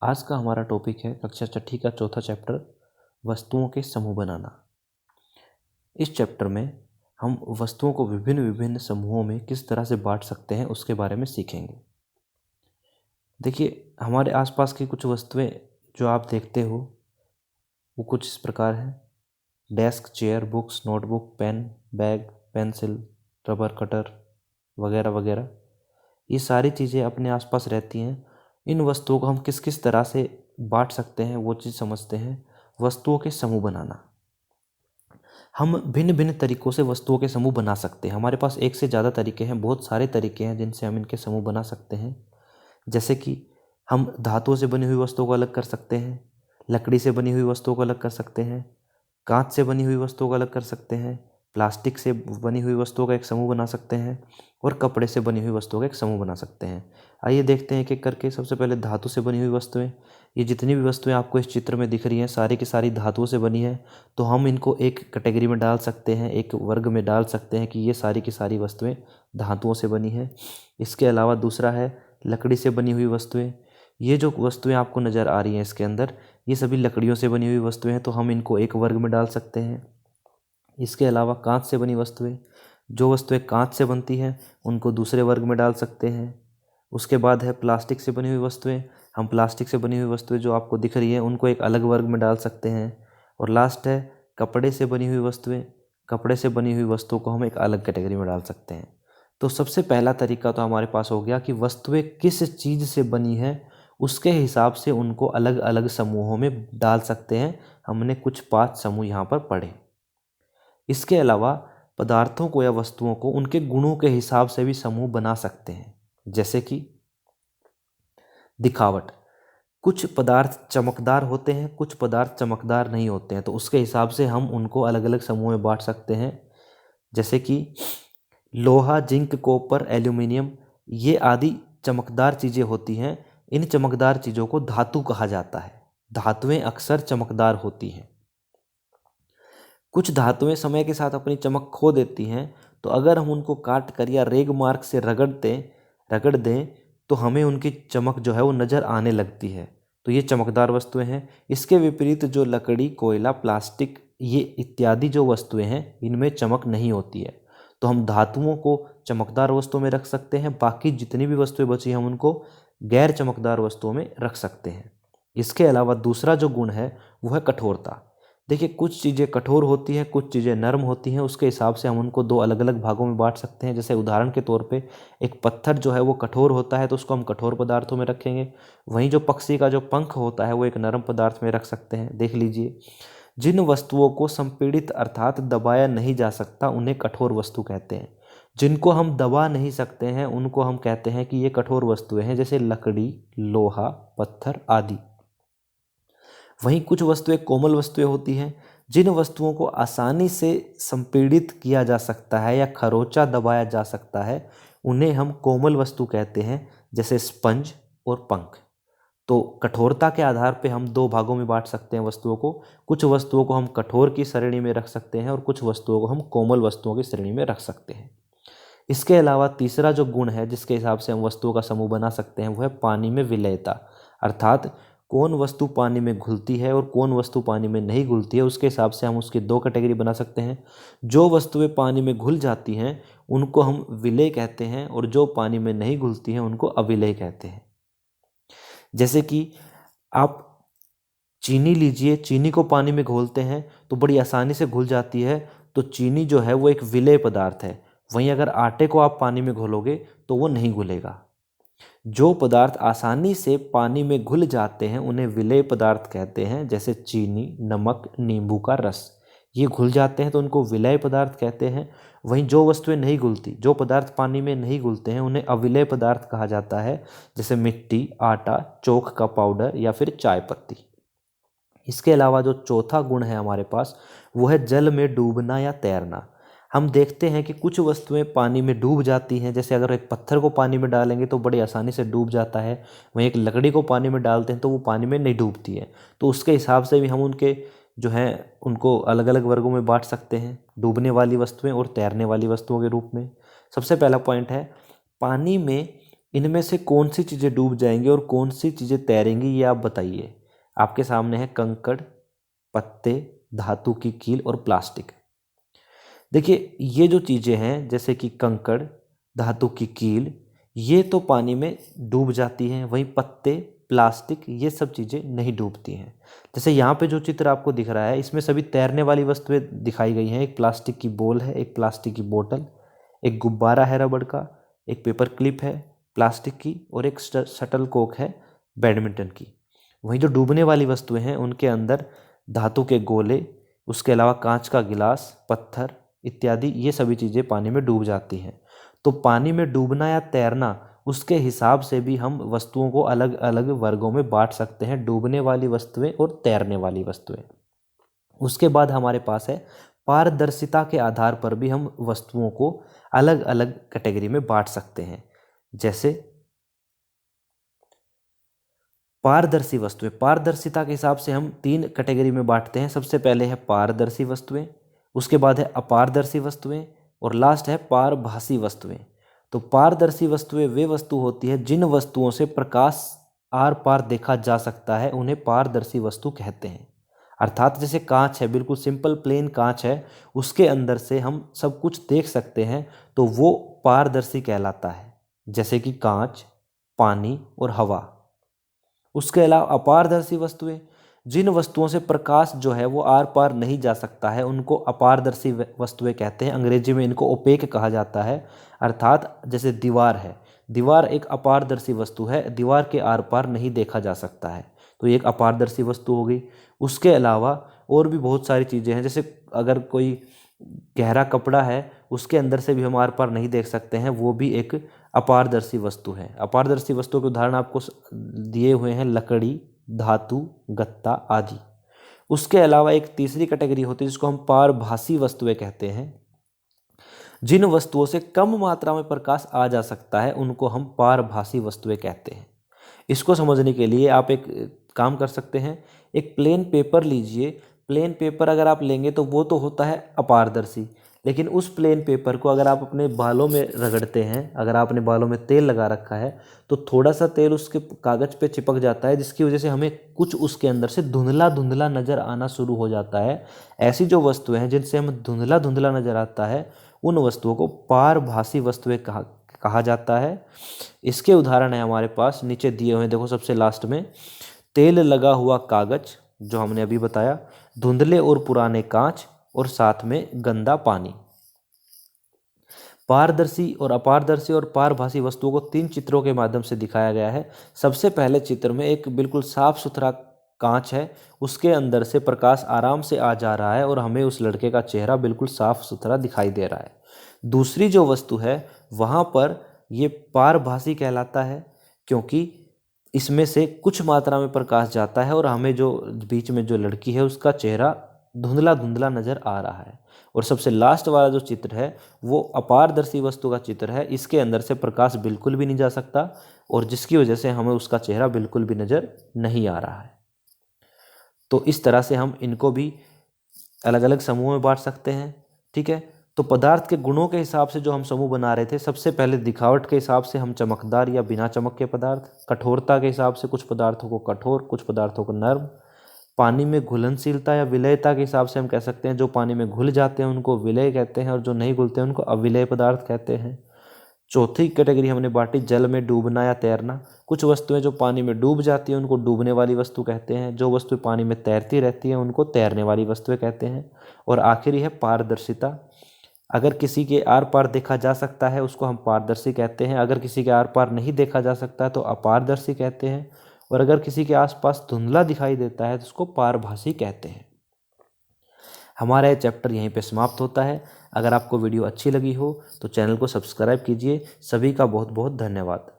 आज का हमारा टॉपिक है कक्षा छठी का चौथा चैप्टर वस्तुओं के समूह बनाना। इस चैप्टर में हम वस्तुओं को विभिन्न विभिन्न समूहों में किस तरह से बांट सकते हैं उसके बारे में सीखेंगे। देखिए, हमारे आसपास की कुछ वस्तुएं जो आप देखते हो वो कुछ इस प्रकार हैं। Desk, chair, books, notebook, pen, bag, pencil, rubber cutter वगैरह वगैरह, ये सारी चीज़ें अपने आसपास रहती हैं। इन वस्तुओं को हम किस किस तरह से बांट सकते हैं वो चीज़ समझते हैं। वस्तुओं के समूह बनाना, हम भिन्न भिन्न तरीक़ों से वस्तुओं के समूह बना सकते हैं। हमारे पास एक से ज़्यादा तरीके हैं, बहुत सारे तरीके हैं जिनसे हम इनके समूह बना सकते हैं। जैसे कि हम धातुओं से बनी हुई वस्तुओं को अलग कर सकते हैं, लकड़ी से बनी हुई वस्तुओं को अलग कर सकते हैं, कांच से बनी हुई वस्तुओं को अलग कर सकते हैं, प्लास्टिक से बनी हुई वस्तुओं का एक समूह बना सकते हैं और कपड़े से बनी हुई वस्तुओं का एक समूह बना सकते हैं। आइए देखते हैं एक एक करके। सबसे पहले धातु से बनी हुई वस्तुएं। ये जितनी भी वस्तुएं आपको इस चित्र में दिख रही हैं सारी की सारी धातुओं से बनी है, तो हम इनको एक कैटेगरी में डाल सकते हैं, एक वर्ग में डाल सकते हैं कि ये सारी की सारी वस्तुएं धातुओं से बनी है। इसके अलावा दूसरा है लकड़ी से बनी हुई वस्तुएं। ये जो वस्तुएं आपको नज़र आ रही हैं इसके अंदर, ये सभी लकड़ियों से बनी हुई वस्तुएं हैं, तो हम इनको एक वर्ग में डाल सकते हैं। इसके अलावा कांच से बनी वस्तुएं, जो वस्तुएं कांच से बनती हैं उनको दूसरे वर्ग में डाल सकते हैं। उसके बाद है प्लास्टिक से बनी हुई वस्तुएं। हम प्लास्टिक से बनी हुई वस्तुएं जो आपको दिख रही हैं उनको एक अलग वर्ग में डाल सकते हैं। और लास्ट है कपड़े से बनी हुई वस्तुएं। कपड़े से बनी हुई वस्तुओं को हम एक अलग कैटेगरी में डाल सकते हैं। तो सबसे पहला तरीका तो हमारे पास हो गया कि वस्तुएं किस चीज़ से बनी है उसके हिसाब से उनको अलग अलग समूहों में डाल सकते हैं। हमने कुछ 5 समूह यहाँ पर पढ़े। इसके अलावा पदार्थों को या वस्तुओं को उनके गुणों के हिसाब से भी समूह बना सकते हैं। जैसे कि दिखावट, कुछ पदार्थ चमकदार होते हैं, कुछ पदार्थ चमकदार नहीं होते हैं, तो उसके हिसाब से हम उनको अलग अलग समूह में बांट सकते हैं। जैसे कि लोहा, जिंक, कॉपर, एल्यूमिनियम, ये आदि चमकदार चीज़ें होती हैं। इन चमकदार चीज़ों को धातु कहा जाता है। धातुएं अक्सर चमकदार होती हैं। कुछ धातुएं समय के साथ अपनी चमक खो देती हैं, तो अगर हम उनको काट कर या रेग मार्क से रगड़ दें तो हमें उनकी चमक जो है वो नज़र आने लगती है, तो ये चमकदार वस्तुएं हैं। इसके विपरीत जो लकड़ी, कोयला, प्लास्टिक, ये इत्यादि जो वस्तुएं हैं इनमें चमक नहीं होती है, तो हम धातुओं को चमकदार वस्तुओं में रख सकते हैं। बाकी जितनी भी वस्तुएं बची हैं हम उनको गैर चमकदार वस्तुओं में रख सकते हैं। इसके अलावा दूसरा जो गुण है वो है कठोरता। देखिए, कुछ चीज़ें कठोर होती हैं, कुछ चीज़ें नरम होती हैं, उसके हिसाब से हम उनको 2 अलग अलग भागों में बांट सकते हैं। जैसे उदाहरण के तौर पे एक पत्थर जो है वो कठोर होता है तो उसको हम कठोर पदार्थों में रखेंगे। वहीं जो पक्षी का जो पंख होता है वो एक नरम पदार्थ में रख सकते हैं। देख लीजिए, जिन वस्तुओं को संपीड़ित अर्थात दबाया नहीं जा सकता उन्हें कठोर वस्तु कहते हैं। जिनको हम दबा नहीं सकते हैं उनको हम कहते हैं कि ये कठोर वस्तुएं हैं, जैसे लकड़ी, लोहा, पत्थर आदि। वहीं कुछ वस्तुएं कोमल वस्तुएं होती हैं। जिन वस्तुओं को आसानी से संपीड़ित किया जा सकता है या खरोंचा दबाया जा सकता है उन्हें हम कोमल वस्तु कहते हैं, जैसे स्पंज और पंख। तो कठोरता के आधार पे हम 2 भागों में बांट सकते हैं वस्तुओं को। कुछ वस्तुओं को हम कठोर की श्रेणी में रख सकते हैं और कुछ वस्तुओं को हम कोमल वस्तुओं की श्रेणी में रख सकते हैं। इसके अलावा तीसरा जो गुण है जिसके हिसाब से हम वस्तुओं का समूह बना सकते हैं वो है पानी में विलयता, अर्थात कौन वस्तु पानी में घुलती है और कौन वस्तु पानी में नहीं घुलती है, उसके हिसाब से हम उसकी 2 कैटेगरी बना सकते हैं। जो वस्तुएं पानी में घुल जाती हैं उनको हम विलेय कहते हैं और जो पानी में नहीं घुलती हैं उनको अविलेय कहते हैं। जैसे कि आप चीनी लीजिए, चीनी को पानी में घोलते हैं तो बड़ी आसानी से घुल जाती है, तो चीनी जो है वो एक विलेय पदार्थ है। वहीं अगर आटे को आप पानी में घोलोगे तो वो नहीं घुलेगा। जो पदार्थ आसानी से पानी में घुल जाते हैं उन्हें विलेय पदार्थ कहते हैं, जैसे चीनी, नमक, नींबू का रस, ये घुल जाते हैं तो उनको विलेय पदार्थ कहते हैं। वहीं जो वस्तुएं नहीं घुलती, जो पदार्थ पानी में नहीं घुलते हैं उन्हें अविलेय पदार्थ कहा जाता है, जैसे मिट्टी, आटा, चोख का पाउडर या फिर चाय पत्ती। इसके अलावा जो चौथा गुण है हमारे पास वो है जल में डूबना या तैरना। हम देखते हैं कि कुछ वस्तुएं पानी में डूब जाती हैं, जैसे अगर एक पत्थर को पानी में डालेंगे तो बड़ी आसानी से डूब जाता है, वहीं एक लकड़ी को पानी में डालते हैं तो वो पानी में नहीं डूबती है। तो उसके हिसाब से भी हम उनके जो हैं उनको अलग अलग वर्गों में बांट सकते हैं, डूबने वाली वस्तुएं और तैरने वाली वस्तुओं के रूप में। सबसे पहला पॉइंट है, पानी में इनमें से कौन सी चीज़ें डूब जाएंगी और कौन सी चीज़ें तैरेंगी, ये आप बताइए। आपके सामने है कंकड़, पत्ते, धातु की कील और प्लास्टिक। देखिए ये जो चीज़ें हैं जैसे कि कंकड़, धातु की कील, ये तो पानी में डूब जाती हैं, वहीं पत्ते, प्लास्टिक, ये सब चीज़ें नहीं डूबती हैं। जैसे यहाँ पे जो चित्र आपको दिख रहा है इसमें सभी तैरने वाली वस्तुएं दिखाई गई हैं। एक प्लास्टिक की बोल है, एक प्लास्टिक की बोतल, एक गुब्बारा है रबड़ का, एक पेपर क्लिप है प्लास्टिक की और एक शटल कॉक है बैडमिंटन की। वहीं जो डूबने वाली वस्तुएं हैं उनके अंदर धातु के गोले, उसके अलावा कांच का गिलास, पत्थर इत्यादि, ये सभी चीज़ें पानी में डूब जाती हैं। तो पानी में डूबना या तैरना, उसके हिसाब से भी हम वस्तुओं को अलग अलग वर्गों में बांट सकते हैं, डूबने वाली वस्तुएं और तैरने वाली वस्तुएं। उसके बाद हमारे पास है पारदर्शिता के आधार पर भी हम वस्तुओं को अलग अलग कैटेगरी में बांट सकते हैं। जैसे पारदर्शी वस्तुएं, पारदर्शिता के हिसाब से हम 3 कैटेगरी में बांटते हैं। सबसे पहले है पारदर्शी वस्तुएं, उसके बाद है अपारदर्शी वस्तुएं और लास्ट है पारभासी वस्तुएं। तो पारदर्शी वस्तुएं वे वस्तु होती है जिन वस्तुओं से प्रकाश आर पार देखा जा सकता है, उन्हें पारदर्शी वस्तु कहते हैं। अर्थात जैसे कांच है, बिल्कुल सिंपल प्लेन कांच है, उसके अंदर से हम सब कुछ देख सकते हैं, तो वो पारदर्शी कहलाता है, जैसे कि कांच, पानी और हवा। उसके अलावा अपारदर्शी वस्तुएं, जिन वस्तुओं से प्रकाश जो है वो आर पार नहीं जा सकता है, उनको अपारदर्शी वस्तुएं कहते हैं। अंग्रेजी में इनको ओपेक कहा जाता है। अर्थात जैसे दीवार है, दीवार एक अपारदर्शी वस्तु है, दीवार के आर पार नहीं देखा जा सकता है, तो ये एक अपारदर्शी वस्तु हो गई। उसके अलावा और भी बहुत सारी चीज़ें हैं, जैसे अगर कोई गहरा कपड़ा है उसके अंदर से भी हम आर पार नहीं देख सकते हैं, वो भी एक अपारदर्शी वस्तु है। अपारदर्शी वस्तुओं के उदाहरण आपको दिए हुए हैं, लकड़ी, धातु, गत्ता आदि। उसके अलावा एक तीसरी कैटेगरी होती है जिसको हम पारभासी वस्तुएं कहते हैं। जिन वस्तुओं से कम मात्रा में प्रकाश आ जा सकता है उनको हम पारभासी वस्तुएं कहते हैं। इसको समझने के लिए आप एक काम कर सकते हैं, एक प्लेन पेपर लीजिए। प्लेन पेपर अगर आप लेंगे तो वो तो होता है अपारदर्शी, लेकिन उस प्लेन पेपर को अगर आप अपने बालों में रगड़ते हैं, अगर आपने बालों में तेल लगा रखा है, तो थोड़ा सा तेल उसके कागज़ पे चिपक जाता है, जिसकी वजह से हमें कुछ उसके अंदर से धुंधला धुंधला नज़र आना शुरू हो जाता है। ऐसी जो वस्तुएं हैं जिनसे हमें धुंधला धुंधला नज़र आता है, उन वस्तुओं को पारभासी वस्तुएं कहा जाता है। इसके उदाहरण है हमारे पास नीचे दिए हुए, देखो सबसे लास्ट में, तेल लगा हुआ कागज जो हमने अभी बताया, धुंधले और पुराने कांच और साथ में गंदा पानी। पारदर्शी और अपारदर्शी और पारभासी वस्तुओं को 3 चित्रों के माध्यम से दिखाया गया है। सबसे पहले चित्र में एक बिल्कुल साफ सुथरा कांच है, उसके अंदर से प्रकाश आराम से आ जा रहा है और हमें उस लड़के का चेहरा बिल्कुल साफ सुथरा दिखाई दे रहा है। दूसरी जो वस्तु है वहाँ पर ये पारभासी कहलाता है, क्योंकि इसमें से कुछ मात्रा में प्रकाश जाता है और हमें जो बीच में जो लड़की है उसका चेहरा धुंधला धुंधला नज़र आ रहा है। और सबसे लास्ट वाला जो चित्र है वो अपारदर्शी वस्तु का चित्र है, इसके अंदर से प्रकाश बिल्कुल भी नहीं जा सकता और जिसकी वजह से हमें उसका चेहरा बिल्कुल भी नज़र नहीं आ रहा है। तो इस तरह से हम इनको भी अलग अलग समूह में बांट सकते हैं। ठीक है, तो पदार्थ के गुणों के हिसाब से जो हम समूह बना रहे थे, सबसे पहले दिखावट के हिसाब से हम चमकदार या बिना चमक के पदार्थ, कठोरता के हिसाब से कुछ पदार्थों को कठोर, कुछ पदार्थों को नर्म, पानी में घुलनशीलता या विलयता के हिसाब से हम कह सकते हैं जो पानी में घुल जाते हैं उनको विलय कहते हैं और जो नहीं घुलते हैं उनको अविलय पदार्थ कहते हैं। चौथी कैटेगरी हमने बांटी जल में डूबना या तैरना। कुछ वस्तुएं जो पानी में डूब जाती हैं उनको डूबने वाली वस्तु कहते हैं, जो वस्तुएं पानी में तैरती रहती हैं उनको तैरने वाली वस्तुएं कहते हैं। और आखिरी है पारदर्शिता। अगर किसी के आर पार देखा जा सकता है उसको हम पारदर्शी कहते हैं, अगर किसी के आर पार नहीं देखा जा सकता तो अपारदर्शी कहते हैं, और अगर किसी के आसपास धुंधला दिखाई देता है तो उसको पारभासी कहते हैं। हमारा ये चैप्टर यहीं पे समाप्त होता है। अगर आपको वीडियो अच्छी लगी हो तो चैनल को सब्सक्राइब कीजिए। सभी का बहुत बहुत धन्यवाद।